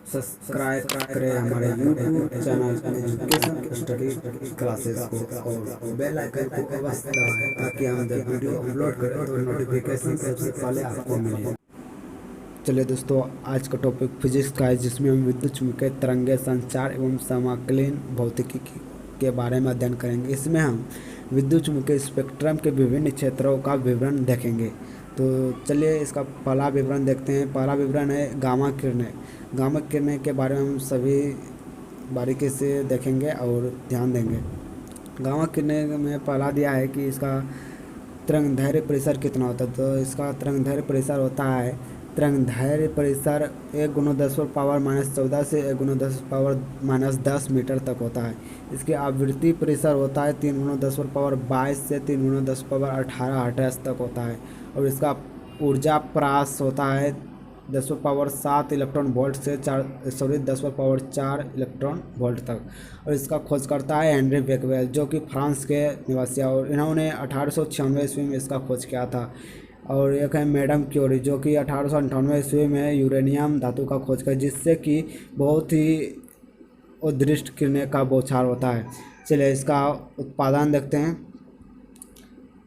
Subscribe करें हमारे YouTube channel education study classes को और बेल आइकन को अवश्य दबाएं ताकि हम जब वीडियो अपलोड करें तो नोटिफिकेशन सबसे पहले आपको मिले। चलिए दोस्तों, आज का टॉपिक फिजिक्स का है, जिसमें हम विद्युत चुम्बकीय तरंगें, संचार एवं समकालीन भौतिकी के बारे में अध्ययन करेंगे। इसमें हम विद्युत चुम्बकीय स्पेक्ट्रम के विभिन्न क्षेत्रों का विवरण देखेंगे। तो चलिए इसका पहला विवरण देखते हैं। पहला विवरण है गामा किरणें। गामा किरणें के बारे में हम सभी बारीकी से देखेंगे और ध्यान देंगे। गामा किरणें में पहला दिया है कि इसका तरंगदैर्घ्य परिसर कितना होता है। तो इसका तरंगदैर्घ्य परिसर होता है, तरंगदैर्घ्य परिसर 1×10⁻⁻14 से 1×10⁻−10 मीटर तक होता है। इसकी आवृत्ति परिसर होता है 3×10⁻22 से 3×10⁻18 हर्ट्ज तक होता है। और इसका ऊर्जा प्रास होता है 10⁻7 इलेक्ट्रॉन वोल्ट से 10⁻4 इलेक्ट्रॉन वोल्ट तक। और इसका खोजकर्ता है हेनरी बेकवेल, जो कि फ्रांस के निवासी है और इन्होंने 1896 ईस्वी में इसका खोज किया था। और एक है मैडम क्यूरी, जो कि 1898 ईस्वी में यूरेनियम धातु का खोज किया, जिससे कि बहुत ही उद्दृष्ट किरणें का बौछार होता है। चलिए इसका उत्पादन देखते हैं।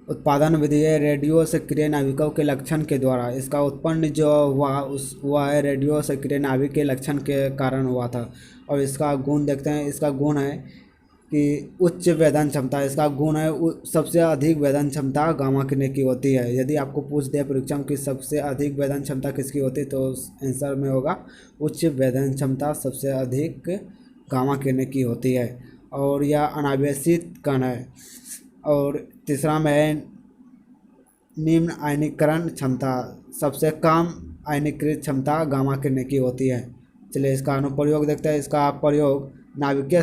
उत्पादन विधि है रेडियो सक्रिय नाभिकों के लक्षण के द्वारा। इसका उत्पन्न जो हुआ है रेडियो सक्रिय नाभिक के लक्षण के कारण हुआ था। और इसका गुण देखते हैं। इसका गुण है कि उच्च वेदन क्षमता। इसका गुण है सबसे अधिक वेदन क्षमता गामा किरणें की होती है। यदि आपको पूछ दे परीक्षा में कि सबसे अधिक वेदन क्षमता किसकी होती है, तो आंसर में होगा उच्च वेदन क्षमता सबसे अधिक गामा किरणें की होती है। और यह अनावेशित कण है। और तीसरा में है निम्न आयनीकरण क्षमता। सबसे कम आयनीकृत क्षमता गामा किरणें की होती है। चलिए इसका अनुप्रयोग देखते हैं। इसका प्रयोग नाभिकीय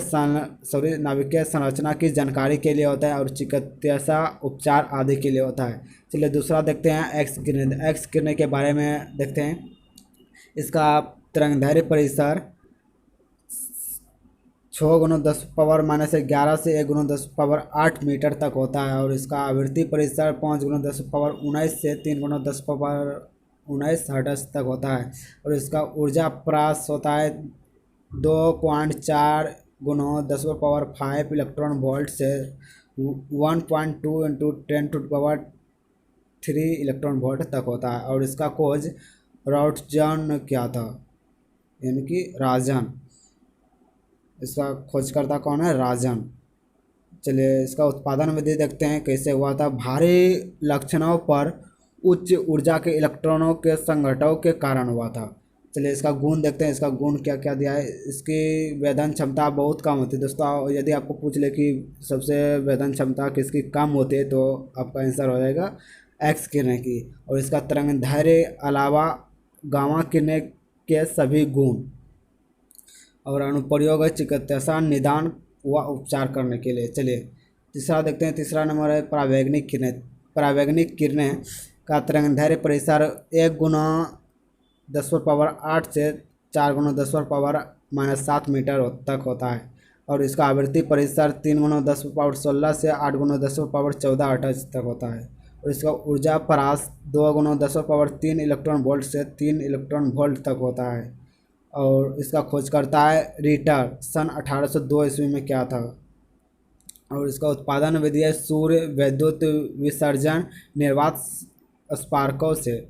संरचना की जानकारी के लिए होता है और चिकित्सा उपचार आदि के लिए होता है। चलिए दूसरा देखते हैं एक्स किरणें। एक्स किरणें के बारे में देखते हैं। इसका तरंगदैर्घ्य परिसर 6×10⁻11 से 1×10⁸ मीटर तक होता है। और इसका आवृत्ति परिसर 5×10⁻19 से 3×10⁻19 हर्ट्ज तक होता है। और इसका ऊर्जा प्रास होता है 2.4×10⁵ इलेक्ट्रॉन वोल्ट से 1.2 × 10⁻³ इलेक्ट्रॉन वोल्ट तक होता है। और इसका खोज रॉटजन ने किया था, यानी कि राजन। इसका खोजकर्ता कौन है? राजन। चलिए इसका उत्पादन विधि देखते हैं कैसे हुआ था। भारी लक्षणों पर उच्च ऊर्जा के इलेक्ट्रॉनों के संघटनों के कारण हुआ था। चलिए इसका गुण देखते हैं। इसका गुण क्या क्या दिया है। इसकी वेदन क्षमता बहुत कम होती है। दोस्तों यदि आपको पूछ ले कि सबसे वेदन क्षमता किसकी कम होती है, तो आपका आंसर हो जाएगा एक्स किरणें की। और इसका तरंगदैर्घ्य अलावा गामा किरणें के सभी गुण। और अनुप्रयोग है चिकित्सा निदान व उपचार करने के लिए। चलिए तीसरा देखते हैं। तीसरा नंबर है परावैंगनिक किरणें। परावैंगनिक किरणें का तरंगदैर्घ्य परिसर 1×10⁸ से 4×10⁻⁻7 मीटर तक होता है। और इसका आवृत्ति परिसर 3×10⁻16 से 8×10⁻14 हर्ट्ज तक होता है। और इसका ऊर्जा परास 2×10⁻3 इलेक्ट्रॉन वोल्ट से 3 इलेक्ट्रॉन वोल्ट तक होता है। और इसका खोजकर्ता है रिटर, सन 1802 ईस्वी में किया था। और इसका उत्पादन विधि है सूर्य विद्युत विसर्जन निर्वात स्पार्कों से।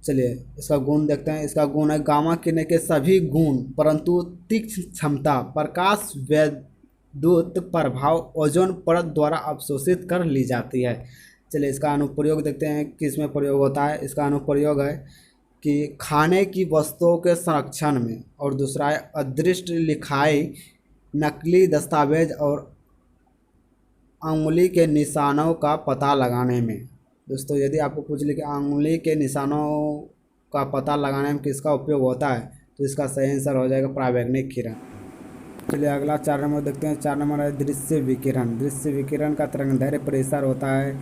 चलिए इसका गुण देखते हैं। इसका गुण है गामा किरणें के सभी गुण परंतु तीक्ष्ण क्षमता प्रकाश विद्युत प्रभाव ओजोन परत द्वारा अवशोषित कर ली जाती है। चलिए इसका अनुप्रयोग देखते हैं किस में प्रयोग होता है। इसका अनुप्रयोग है कि खाने की वस्तुओं के संरक्षण में। और दूसरा है अदृश्य लिखाई, नकली दस्तावेज और अंगुली के निशानों का पता लगाने में। दोस्तों यदि आपको पूछ ले कि अंगुली के निशानों का पता लगाने में किसका उपयोग होता है, तो इसका सही आंसर हो जाएगा परावैंगनिक किरण। चलिए अगला 4 नंबर देखते हैं। 4 नंबर है दृश्य विकिरण। दृश्य विकिरण का तरंगदैर्घ्य परिसर होता है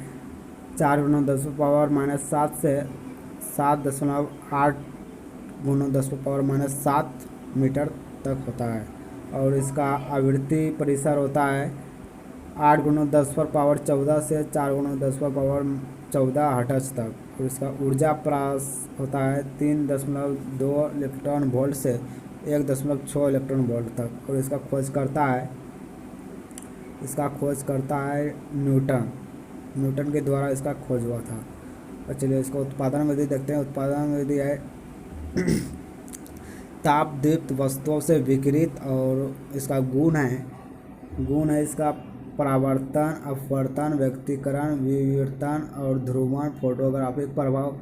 4×10⁻⁻7 से 7.8×10⁻⁻7 मीटर तक होता है। और इसका आवृत्ति परिसर होता है 8×10⁻14 से 4×10⁻14 हर्ट्ज तक। और इसका ऊर्जा प्रास होता है 3.2 इलेक्ट्रॉन वोल्ट से 1.6 इलेक्ट्रॉन वोल्ट तक। और इसका खोज करता है न्यूटन के द्वारा इसका खोज हुआ था। और चलिए इसका उत्पादन विधि देखते हैं। उत्पादन विधि है ताप दीप्त वस्तुओं से विकिरित, और इसका गुण है इसका परावर्तन, अपवर्तन, व्यक्तीकरण, विवर्तन और ध्रुवण, फोटोग्राफिक प्रभाव।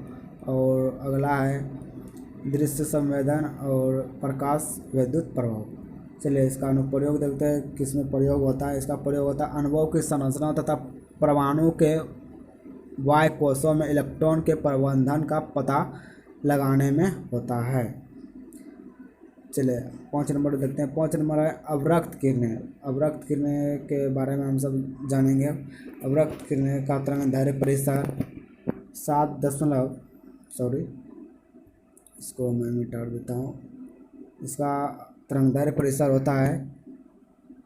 और अगला है दृश्य संवेदन और प्रकाश विद्युत प्रभाव। चलिए इसका अनुप्रयोग देखते हैं किस में प्रयोग होता है। इसका प्रयोग होता है अणुओं की संरचना तथा परमाणु के वायु कोशों में इलेक्ट्रॉन के प्रबंधन का पता लगाने में होता है। चलिए 5 नंबर देखते हैं। 5 नंबर है अवरक्त किरणें के बारे में हम सब जानेंगे। अवरक्त किरणें का तरंगदैर्घ्य परिसर इसको मैं मिटा देता हूँ। इसका तरंगदैर्घ्य परिसर होता है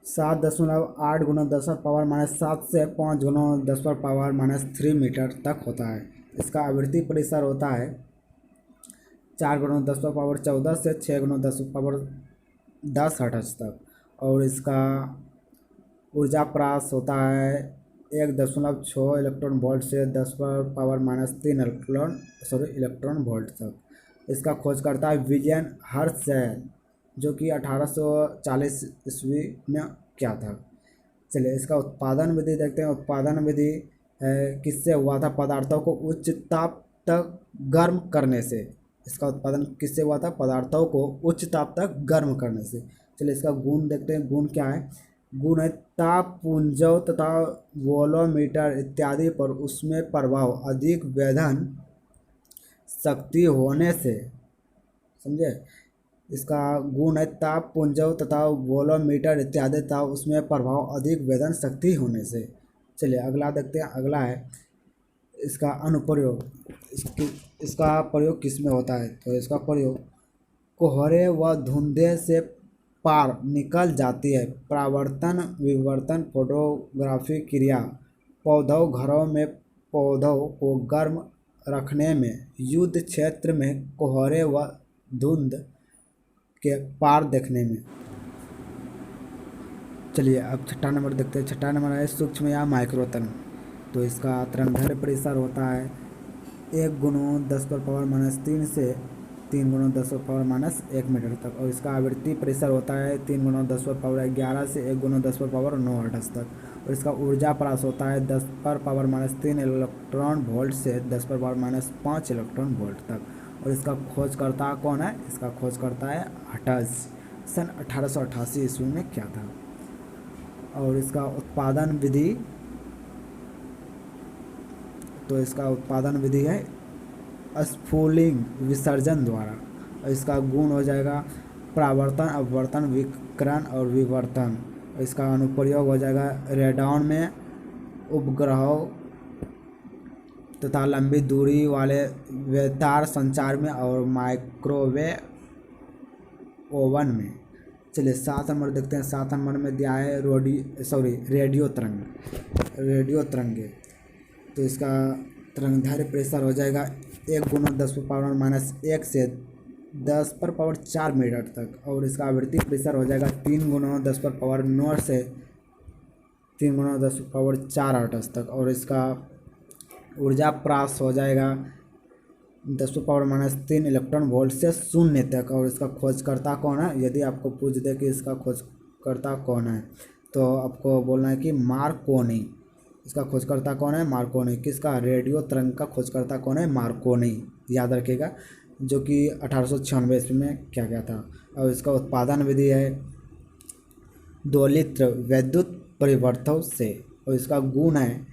7.8 × 10⁻⁻7 से 5 × 10⁻³ मीटर तक होता है। इसका आवृत्ति परिसर होता है 4 × 10⁻14 से 6 × 10⁻10 हर्ट्ज तक। और इसका ऊर्जा प्रास होता है 1.6 इलेक्ट्रॉन वोल्ट से 10⁻³ इलेक्ट्रॉन वोल्ट तक। इसका खोजकर्ता है विलियम हर्त्ज़, जो कि 1840 ईस्वी में क्या था। चलिए इसका उत्पादन विधि देखते हैं। उत्पादन विधि किससे हुआ था? पदार्थों को उच्च ताप तक गर्म करने से। इसका उत्पादन किससे हुआ था? पदार्थों को उच्च ताप तक गर्म करने से। चलिए इसका गुण देखते हैं। गुण क्या है? गुण है ताप पुंजों तथा वोलोमीटर इत्यादि पर उसमें प्रभाव अधिक वेधन शक्ति होने से। समझे? इसका गुण है ताप पुंजों तथा वोलोमीटर इत्यादि तथा उसमें प्रभाव अधिक वेधन शक्ति होने से। चलिए अगला देखते हैं। अगला है इसका अनुप्रयोग। इसका प्रयोग किस में होता है? तो इसका प्रयोग कोहरे व धुंधे से पार निकल जाती है। परावर्तन, विवर्तन, फोटोग्राफी क्रिया, पौधों घरों में पौधों को गर्म रखने में, युद्ध क्षेत्र में कोहरे व धुंध के पार देखने में। चलिए अब 6ठा नंबर देखते हैं। 6ठा नंबर है सूक्ष्म या माइक्रो तरंग। तो इसका तरंगदैर्घ्य परिसर होता है 1 × 10⁻³ से 3 × 10⁻⁻1 मीटर तक। और इसका आवृत्ति परिसर होता है 3 × 10⁻11 से 1 × 10⁻9 हर्ट्ज तक। और इसका ऊर्जा प्रास होता है 10⁻³ इलेक्ट्रॉन वोल्ट से 10⁻5 इलेक्ट्रॉन वोल्ट तक। और इसका खोजकर्ता कौन है? इसका खोजकर्ता है हर्ट्ज, सन 1888 ईस्वी में क्या था। और इसका उत्पादन विधि, तो इसका उत्पादन विधि है स्फुलिंग विसर्जन द्वारा। और इसका गुण हो जाएगा परावर्तन, अपवर्तन, विकिरण और विवर्तन। और इसका अनुप्रयोग हो जाएगा रेडान में, उपग्रहों तथा लंबी दूरी वाले बेतार संचार में और माइक्रोवेव ओवन में। चलिए 7 नंबर देखते हैं। 7 नंबर में दिया है रेडियो तरंगे। तो इसका तरंगदैर्घ्य प्रेशर हो जाएगा 1 × 10⁻⁻1 से 10⁻4 मीटर तक। और इसका आवृत्ति प्रेशर हो जाएगा 3 × 10⁻9 से 3 × 10⁻4 हर्ट्ज तक। और इसका ऊर्जा प्रास हो जाएगा 10⁻³ इलेक्ट्रॉन वोल्ट से 0 तक। और इसका खोजकर्ता कौन है? यदि आपको पूछ दे कि इसका खोजकर्ता कौन है, तो आपको बोलना है कि मार्कोनी। इसका खोजकर्ता कौन है? मार्कोनी। किसका? रेडियो तरंग का खोजकर्ता कौन है? मार्कोनी, याद रखिएगा, जो कि 1896 ईस्वी में क्या गया था। और इसका उत्पादन विधि है दोलित्र वैद्युत परिवर्तों से। और इसका गुण है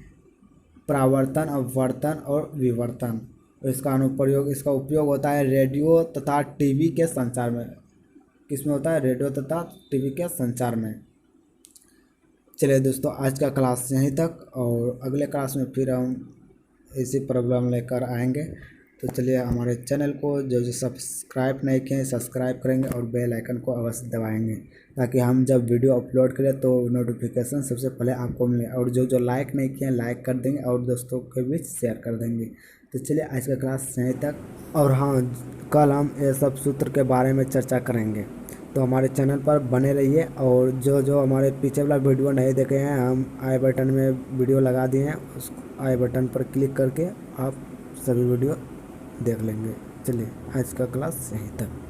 परावर्तन, अपवर्तन और विवर्तन। और इसका उपयोग होता है रेडियो तथा टीवी के संचार में। किसमें होता है? रेडियो तथा टीवी के संचार में। चलिए दोस्तों आज का क्लास यहीं तक, और अगले क्लास में फिर हम इसी प्रॉब्लम लेकर आएंगे। तो चलिए हमारे चैनल को जो सब्सक्राइब नहीं किए सब्सक्राइब करेंगे और बेल आइकन को अवश्य दबाएंगे, ताकि हम जब वीडियो अपलोड करें तो नोटिफिकेशन सबसे पहले आपको मिले। और जो लाइक नहीं किए लाइक कर देंगे और दोस्तों के बीच शेयर कर देंगे। तो चलिए आज का क्लास यहीं तक। और हाँ, कल हम ये सब सूत्र के बारे में चर्चा करेंगे, तो हमारे चैनल पर बने रहिए। और जो जो हमारे पीछे वाला वीडियो नहीं देखे हैं, हम आई बटन में वीडियो लगा दिए हैं, उस आई बटन पर क्लिक करके आप सभी वीडियो देख लेंगे। चलिए आज का क्लास यहीं तक।